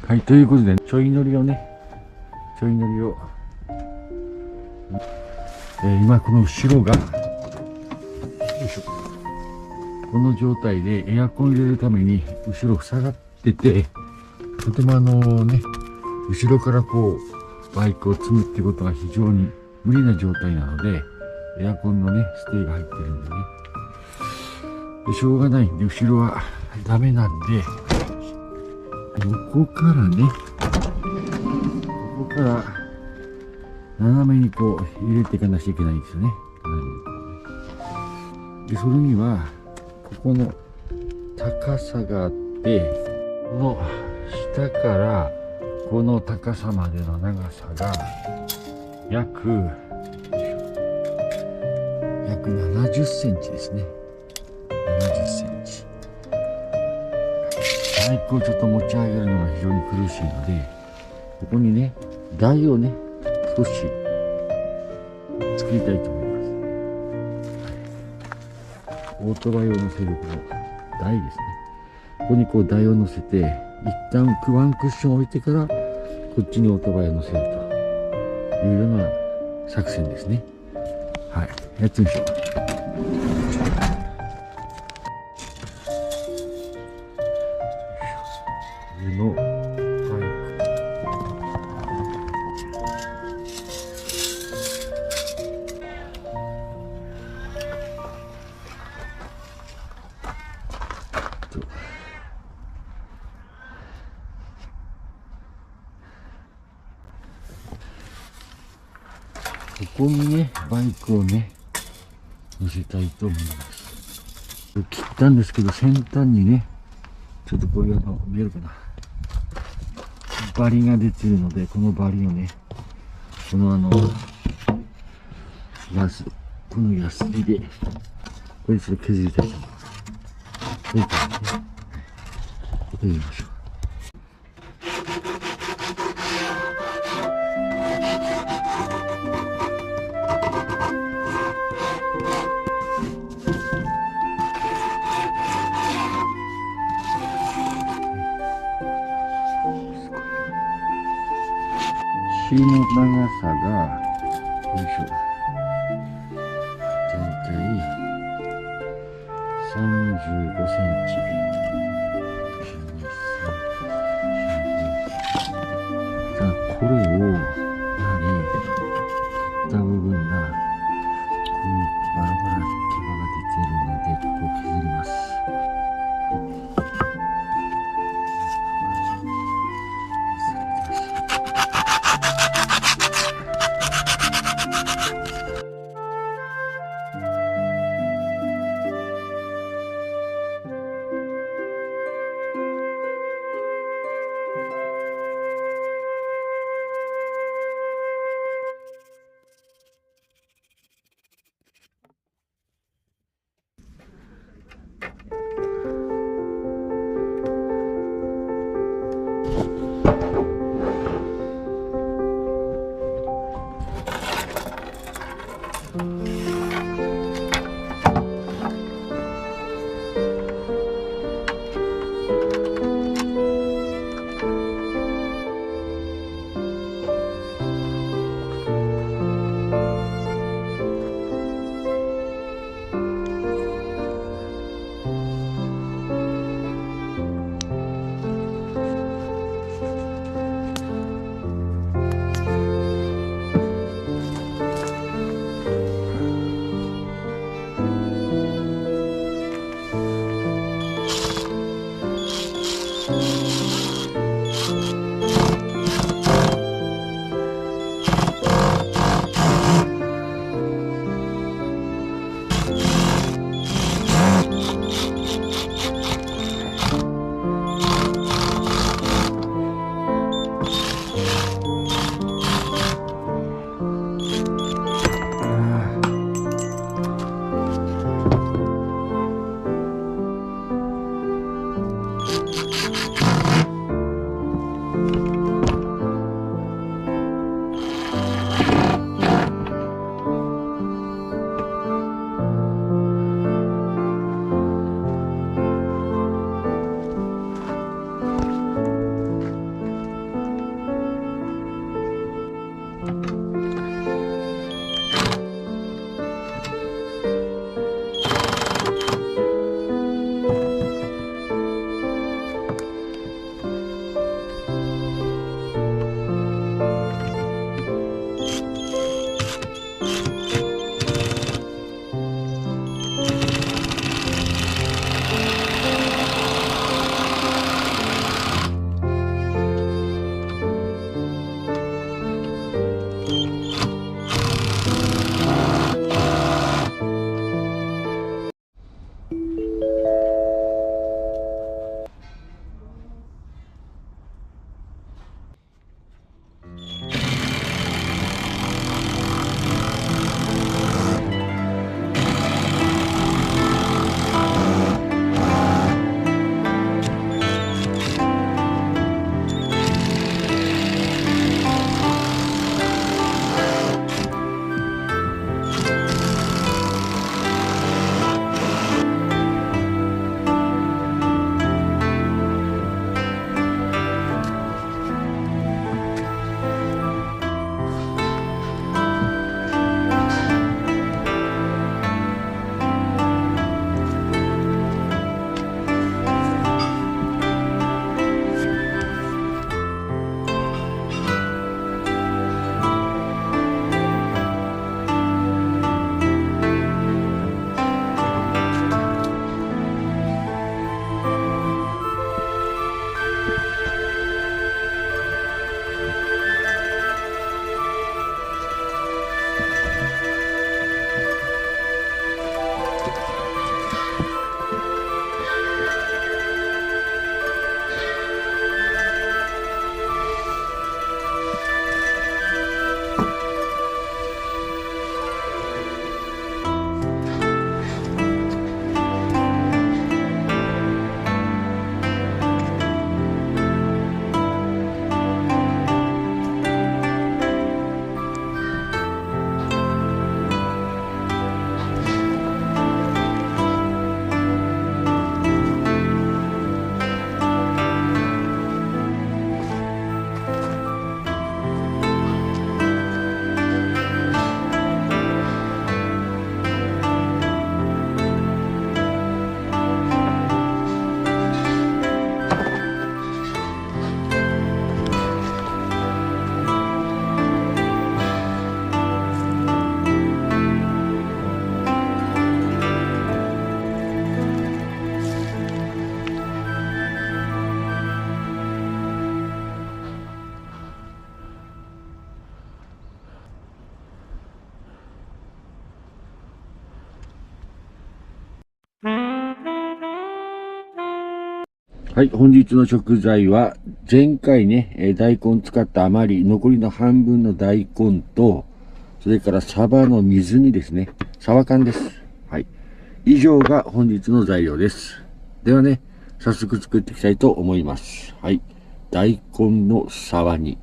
はい、ということで、ちょい乗りを、今この後ろが、よいしょ、この状態でエアコン入れるために後ろ塞がってて、とても後ろからこうバイクを積むってことが非常に無理な状態なので、エアコンのステーが入ってるんでね、でしょうがないんで、後ろはダメなんで、ここから斜めにこう入れていかなきゃいけないんですよね。でそれにはここの高さがあって、この下からこの高さまでの長さが約70センチですね。70センチ。バイクをちょっと持ち上げるのが非常に苦しいので、ここに台を少し作りたいと思います。オートバイを乗せるこの台ですね。ここにこう台を乗せて、一旦ワンクッション置いてから、こっちにオートバイを乗せるというような作戦ですね。はい、やってみましょう。のバイクここにバイクを乗せたいと思います。切ったんですけど、先端にちょっとこういう見えるかな、バリが出てるので、このバリをこのこのヤスリでこれちょっと削りたいと思います。これから削りましょう。の長さが、よいしょ、だいたい35センチ。さあ、これを、やはり、切った部分が、こういうバラバラ毛羽が出ているので、ここを削ります。はい、本日の食材は、前回ね、大根使った余り、残りの半分の大根と、それからサバの水煮ですね。サバ缶です。はい。以上が本日の材料です。ではね、早速作っていきたいと思います。はい。大根のサバ煮。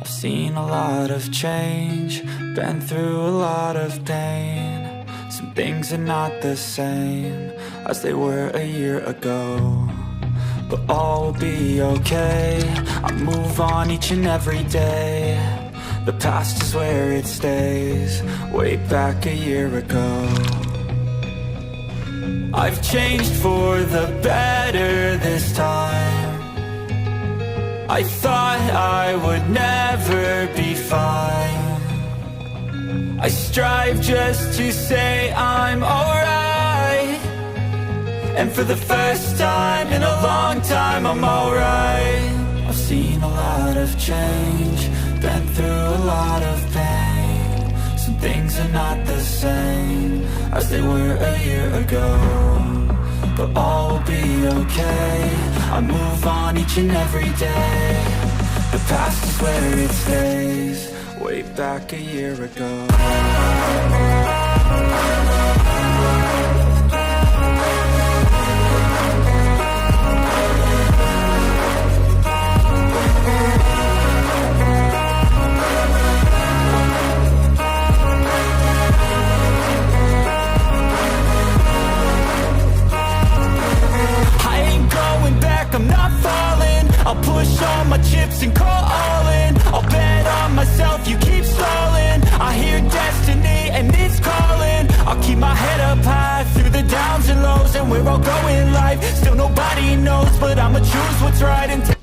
I've seen a lot of change, been through a lot of pain. Some things are not the same as they were a year ago. But all will be okay, I move on each and every day. The past is where it stays, way back a year ago. I've changed for the better this time. I thought I would never be fine. I strive just to say I'm alright. And for the first time in a long time I'm alright. I've seen a lot of change, been through a lot of pain. Some things are not the same as they were a year ago. But all will be okay, I move on each and every day. The past is where it stays, way back a year ago. I'm not falling, I'll push all my chips and call all in. I'll bet on myself, you keep stalling. I hear destiny and it's calling. I'll keep my head up high through the downs and lows. And where I'll go in life, still nobody knows. But I'ma choose what's right and